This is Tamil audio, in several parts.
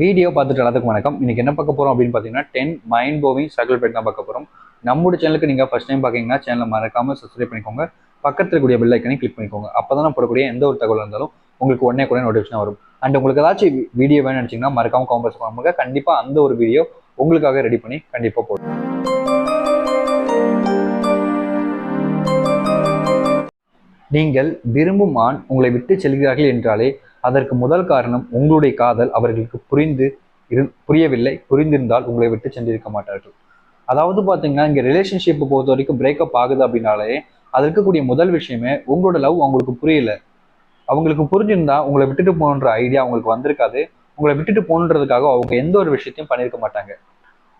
வீடியோ பார்த்துட்டு எல்லாத்துக்கும் வணக்கம். இன்னைக்கு என்ன பார்க்க போறோம் அப்படின்னு பார்த்தீங்கன்னா 10 மைண்ட் ப்ளோவிங் ஸ்ட்ரகிள் பேட் தான் பார்க்க போறோம். நம்மளோட சேனலுக்கு நீங்க ஃபர்ஸ்ட் டைம் பார்க்கீங்கன்னா சேனலை மறக்காம சப்ஸ்கிரைப் பண்ணிக்கோங்க. பக்கத்துல இருக்கக்கூடிய பெல் ஐக்கனை கிளிக் பண்ணிக்கோங்க. அப்பதான் நான் போடக்கூடிய எந்த ஒரு தகவல் இருந்தாலும் உங்களுக்கு உடனே நோட்டிஃபிகேஷன் வரும். அண்ட் உங்களுக்கு ஏதாச்சும் வீடியோ வேணும்னு நினைச்சீங்கன்னா மறக்காம காமெண்ட்ஸ் பண்ணுங்க. கண்டிப்பா அந்த ஒரு வீடியோ உங்களுக்காக ரெடி பண்ணி கண்டிப்பா போடுறேன். நீங்கள் விரும்பும் ஆண் உங்களை விட்டு செல்கிறார்கள் என்றாலே அதற்கு முதல் காரணம் உங்களுடைய காதல் அவர்களுக்கு புரியவில்லை. புரிந்திருந்தால் உங்களை விட்டு சென்றிருக்க மாட்டார்கள். அதாவது பாத்தீங்கன்னா இங்க ரிலேஷன்ஷிப் பொறுத்த வரைக்கும் பிரேக்கப் ஆகுது அப்படின்னாலே அது இருக்கக்கூடிய முதல் விஷயமே உங்களோட லவ் அவங்களுக்கு புரியல. அவங்களுக்கு புரிஞ்சிருந்தா உங்களை விட்டுட்டு போகணுன்ற ஐடியா அவங்களுக்கு வந்திருக்காது. உங்களை விட்டுட்டு போகணுன்றதுக்காக அவங்க எந்த ஒரு விஷயத்தையும் பண்ணியிருக்க மாட்டாங்க.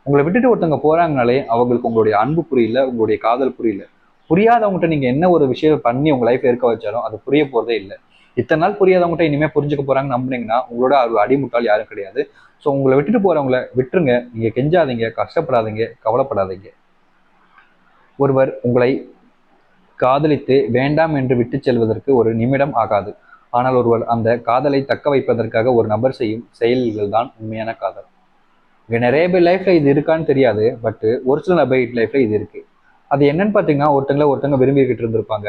உங்களை விட்டுட்டு ஒருத்தவங்க போறாங்கனாலே அவங்களுக்கு உங்களுடைய அன்பு புரியல, உங்களுடைய காதல் புரியல. புரியாதவங்ககிட்ட நீங்க என்ன ஒரு விஷயம் பண்ணி உங்க லைஃப் இருக்க வச்சாலும் அது புரிய போறதே இல்லை. இத்தனை நாள் புரியாதவங்ககிட்ட இனிமே புரிஞ்சுக்க போறாங்க நம்புனீங்கன்னா உங்களோட அடிமுட்டால் யாரும் கிடையாது. ஸோ உங்களை விட்டுட்டு போறவங்களை விட்டுருங்க. நீங்க கெஞ்சாதீங்க, கஷ்டப்படாதீங்க, கவலைப்படாதீங்க. ஒருவர் உங்களை காதலித்து வேண்டாம் என்று விட்டு செல்வதற்கு ஒரு நிமிடம் ஆகாது. ஆனால் ஒருவர் அந்த காதலை தக்க வைப்பதற்காக ஒரு நபர் செய்யும் செயல்கள் தான் உண்மையான காதல். இங்க நிறைய பேர் லைஃப்ல இது இருக்கான்னு தெரியாது. பட் ஒரு சில நபர் லைஃப்ல இது இருக்கு. அது என்னன்னு பார்த்தீங்கன்னா ஒருத்தங்க விரும்பிக்கிட்டு இருந்திருப்பாங்க.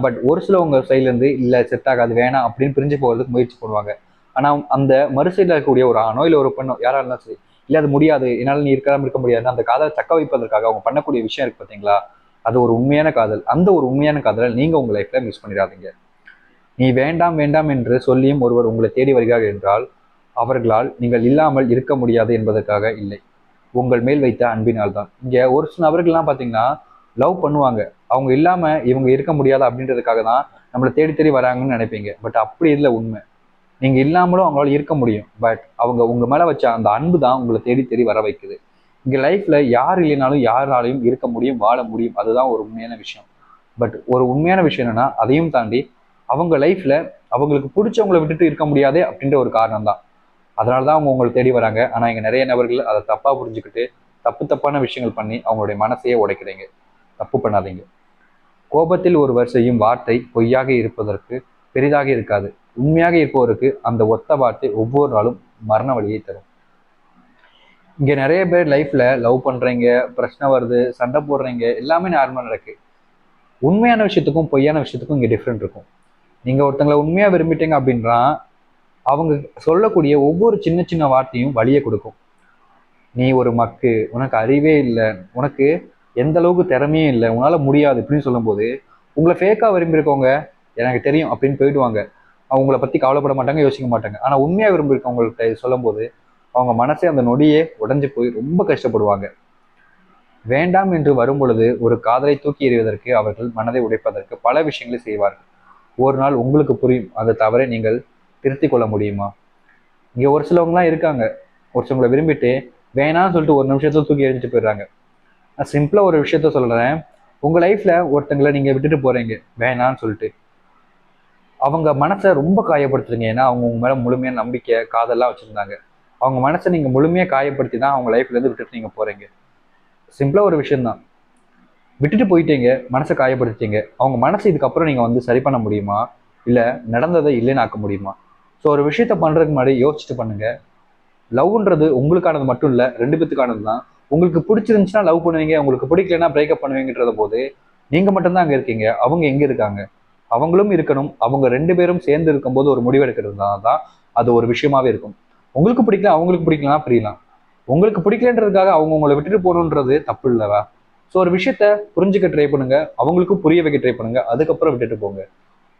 பட் ஒரு சிலவங்க சைட்ல இருந்து இல்ல செட் ஆகாது வேணாம் அப்படின்னு பிரிஞ்சு போகிறதுக்கு முயற்சி பண்ணுவாங்க. ஆனா அந்த மறுசைடில் இருக்கக்கூடிய ஒரு ஆணோ இல்லை ஒரு பெண்ணோ யாரா இருந்தாலும் சரி, இல்லை அது முடியாது, என்னால் நீ இருக்க முடியாது, அந்த காதலை தக்க வைப்பதற்காக அவங்க பண்ணக்கூடிய விஷயம் இருக்கு பார்த்தீங்களா, அது ஒரு உண்மையான காதல். அந்த ஒரு உண்மையான காதலை நீங்க உங்க லைஃப்ல மிஸ் பண்ணிடாதீங்க. நீ வேண்டாம் வேண்டாம் என்று சொல்லியும் ஒருவர் உங்களை தேடி வருகிறார்கள் என்றால் அவர்களால் நீங்கள் இல்லாமல் இருக்க முடியாது என்பதற்காக இல்லை, உங்கள் மேல் வைத்த அன்பினால் தான். இங்க ஒரு சில நபர்கள்லாம் பார்த்தீங்கன்னா லவ் பண்ணுவாங்க, அவங்க இல்லாம இவங்க இருக்க முடியாது அப்படின்றதுக்காக தான் நம்மளை தேடி தேடி வராங்கன்னு நினைப்பீங்க. பட் அப்படி இல்லை உண்மை. நீங்க இல்லாமலும் அவங்களால இருக்க முடியும். பட் அவங்க உங்க மேல வச்ச அந்த அன்பு தான் உங்களை தேடி தேடி வர வைக்குது. இங்க லைஃப்ல யார் இல்லைனாலும் யாராலையும் இருக்க முடியும், வாழ முடியும். அதுதான் ஒரு உண்மையான விஷயம். பட் ஒரு உண்மையான விஷயம் என்னன்னா அதையும் தாண்டி அவங்க லைஃப்ல அவங்களுக்கு பிடிச்சவங்களை விட்டுட்டு இருக்க முடியாதே அப்படின்ற ஒரு காரணம் தான். அதனாலதான் அவங்க உங்களை தேடி வராங்க. ஆனா இங்க நிறைய நபர்கள் அதை தப்பா புரிஞ்சுக்கிட்டு தப்பான விஷயங்கள் பண்ணி அவங்களுடைய மனசையே உடைக்கிறீங்க. தப்பு பண்ணாதீங்க. கோபத்தில் ஒருவர் செய்யும் வார்த்தை பொய்யாக இருப்பதற்கு பெரிதாக இருக்காது. உண்மையாக இருப்பவருக்கு அந்த ஒத்த வார்த்தை ஒவ்வொரு நாளும் மரண வழியை தரும். இங்க நிறைய பேர் லைஃப்ல லவ் பண்றீங்க, பிரச்சனை வருது, சண்டை போடுறீங்க, எல்லாமே நார்மலா நடக்கு. உண்மையான விஷயத்துக்கும் பொய்யான விஷயத்துக்கும் இங்க டிஃப்ரெண்ட் இருக்கும். நீங்க ஒருத்தங்களை உண்மையா விரும்பிட்டீங்க அப்படின்றா அவங்க சொல்லக்கூடிய ஒவ்வொரு சின்ன சின்ன வார்த்தையும் வழியை கொடுக்கும். நீ ஒரு மக்கு, உனக்கு அறிவே இல்லை, உனக்கு எந்த அளவுக்கு திறமையும் இல்லை, உன்னால முடியாது இப்படின்னு சொல்லும்போது உங்களை ஃபேக்கா விரும்பியிருக்கவங்க எனக்கு தெரியும் அப்படின்னு போயிடுவாங்க. அவங்கள பத்தி கவலைப்பட மாட்டாங்க, யோசிக்க மாட்டாங்க. ஆனா உண்மையா விரும்பியிருக்கவங்கள்ட்ட சொல்லும் போது அவங்க மனசே அந்த நொடியே உடஞ்சு போய் ரொம்ப கஷ்டப்படுவாங்க. வேண்டாம் என்று வரும் பொழுது ஒரு காதலை தூக்கி எறிவதற்கு அவர்கள் மனதை உடைப்பதற்கு பல விஷயங்களை செய்வார்கள். ஒரு நாள் உங்களுக்கு புரியும் அந்த தவறை நீங்கள் திருத்திக் கொள்ள முடியுமா. இங்க ஒரு சிலவங்கலாம் இருக்காங்க, ஒரு சிலவங்களை விரும்பிட்டு வேணாம்னு சொல்லிட்டு ஒரு நிமிஷத்துல தூக்கி எறிஞ்சிட்டு போயிடுறாங்க. நான் சிம்பிளா ஒரு விஷயத்த சொல்றேன். உங்க லைஃப்ல ஒருத்தங்களை நீங்க விட்டுட்டு போறீங்க வேணான்னு சொல்லிட்டு, அவங்க மனசை ரொம்ப காயப்படுத்துறீங்க. ஏன்னா அவங்க உங்க மேல முழுமையான நம்பிக்கை காதெல்லாம் வச்சிருந்தாங்க. அவங்க மனசை நீங்க முழுமையா காயப்படுத்தி தான் அவங்க லைஃப்ல இருந்து விட்டுட்டு நீங்க போறீங்க. சிம்பிளா ஒரு விஷயம்தான். விட்டுட்டு போயிட்டீங்க, மனசை காயப்படுத்திட்டீங்க. அவங்க மனசை இதுக்கப்புறம் நீங்க வந்து சரி பண்ண முடியுமா, இல்ல நடந்ததை இல்லைன்னு ஆக்க முடியுமா? ஸோ ஒரு விஷயத்த பண்றதுக்கு முன்னாடி யோசிச்சுட்டு பண்ணுங்க. லவ்ன்றது உங்களுக்கானது மட்டும் இல்லை, ரெண்டு பேத்துக்கானது தான். உங்களுக்கு பிடிச்சிருந்துச்சுன்னா லவ் பண்ணுவீங்க, உங்களுக்கு பிடிக்கலன்னா பிரேக்கப் பண்ணுவீங்கன்றத போது நீங்க மட்டும்தான் அங்க இருக்கீங்க. அவங்க எங்க இருக்காங்க? அவங்களும் இருக்கணும். அவங்க ரெண்டு பேரும் சேர்ந்து இருக்கும்போது ஒரு முடிவெடுக்கிறது தான் அது ஒரு விஷயமாவே இருக்கும். உங்களுக்கு பிடிக்கல, அவங்களுக்கு பிடிக்கலாம், பிரியலாம். உங்களுக்கு பிடிக்கலன்றதுக்காக அவங்க உங்களை விட்டுட்டு போகணுன்றது தப்பு இல்லவா? ஸோ ஒரு விஷயத்த புரிஞ்சுக்க ட்ரை பண்ணுங்க, அவங்களுக்கும் புரிய வைக்க ட்ரை பண்ணுங்க, அதுக்கப்புறம் விட்டுட்டு போங்க.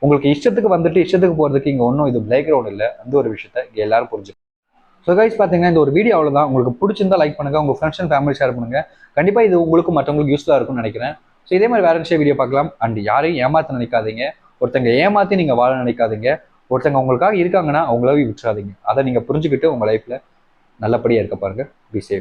உங்களுக்கு இஷ்டத்துக்கு வந்துட்டு இஷ்டத்துக்கு போறதுக்கு இங்க ஒன்றும் இது பிளே கிரவுண்ட் இல்லை. அந்த ஒரு விஷயத்த இங்க எல்லாரும் புரிஞ்சுக்கணும். ஸோ கைஸ் பார்த்தீங்கன்னா இந்த ஒரு வீடியோ அவ்வளோதான். உங்களுக்கு பிடிச்சிருந்தா லைக் பண்ணுங்க, உங்க ஃப்ரெண்ட்ஸ் அண்ட் ஃபேமிலி ஷேர் பண்ணுங்க. கண்டிப்பா இது உங்களுக்கு மற்றவங்களுக்கு யூஸ்ஃபுல்லாக இருக்கும்னு நினைக்கிறேன். ஸோ இதே மாதிரி வேற விஷயம் வீடியோ பார்க்கலாம். அண்ட் யாரையும் ஏமாத்த நினைக்காதீங்க. ஒருத்தங்க ஏமாத்தி நீங்க வாழ நினைக்காதீங்க. ஒருத்தங்க உங்களுக்காக இருக்காங்கன்னா அவங்களாவே விட்டுறாதீங்க. அதை நீங்க புரிஞ்சுக்கிட்டு உங்க லைஃப்ல நல்லபடியா இருக்க பாருங்க. Be safe.